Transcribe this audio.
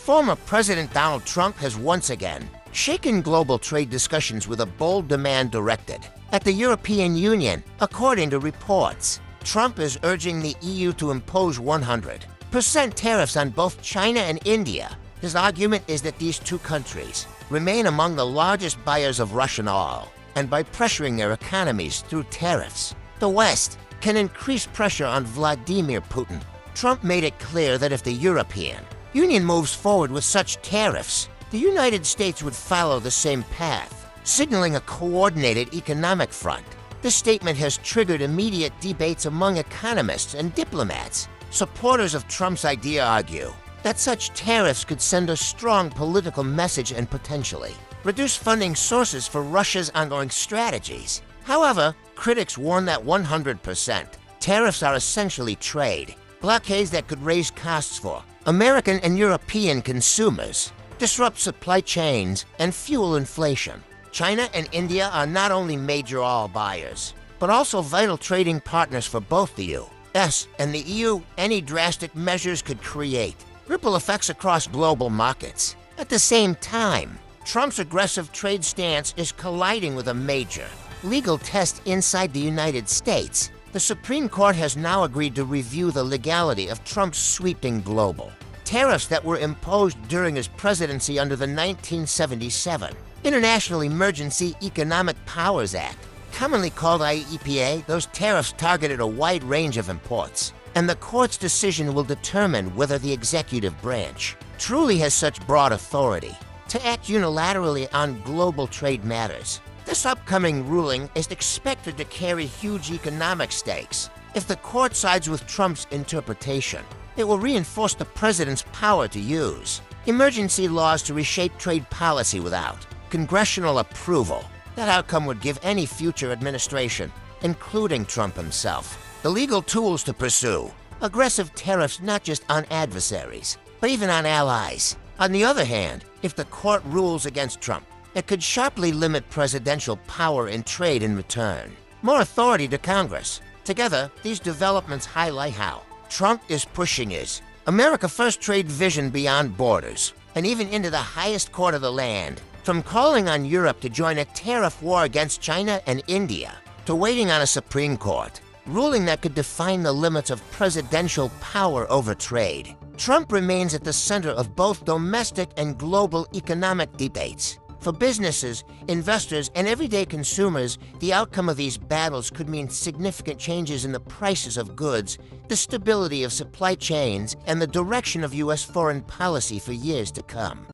Former President Donald Trump has once again shaken global trade discussions with a bold demand directed at the European Union. According to reports, Trump is urging the EU to impose 100% tariffs on both China and India. His argument is that these two countries remain among the largest buyers of Russian oil, and by pressuring their economies through tariffs, the West can increase pressure on Vladimir Putin. Trump made it clear that if the European Union moves forward with such tariffs, the United States would follow the same path, signaling a coordinated economic front. This statement has triggered immediate debates among economists and diplomats. Supporters of Trump's idea argue that such tariffs could send a strong political message and potentially reduce funding sources for Russia's ongoing strategies. However, critics warn that 100% tariffs are essentially trade blockades that could raise costs for American and European consumers, disrupt supply chains, and fuel inflation. China and India are not only major oil buyers, but also vital trading partners for both the U.S. and the EU. Any drastic measures could create ripple effects across global markets. At the same time, Trump's aggressive trade stance is colliding with a major legal test inside the United States. The Supreme Court has now agreed to review the legality of Trump's sweeping global tariffs that were imposed during his presidency under the 1977 International Emergency Economic Powers Act. Commonly called IEEPA, those tariffs targeted a wide range of imports, and the court's decision will determine whether the executive branch truly has such broad authority to act unilaterally on global trade matters. This upcoming ruling is expected to carry huge economic stakes. If the court sides with Trump's interpretation, it will reinforce the president's power to use emergency laws to reshape trade policy without congressional approval. That outcome would give any future administration, including Trump himself, the legal tools to pursue aggressive tariffs not just on adversaries, but even on allies. On the other hand, if the court rules against Trump, it could sharply limit presidential power in trade in return. More authority to Congress. Together, these developments highlight how Trump is pushing his America First trade vision beyond borders, and even into the highest court of the land. From calling on Europe to join a tariff war against China and India, to waiting on a Supreme Court ruling that could define the limits of presidential power over trade, Trump remains at the center of both domestic and global economic debates. For businesses, investors, and everyday consumers, the outcome of these battles could mean significant changes in the prices of goods, the stability of supply chains, and the direction of U.S. foreign policy for years to come.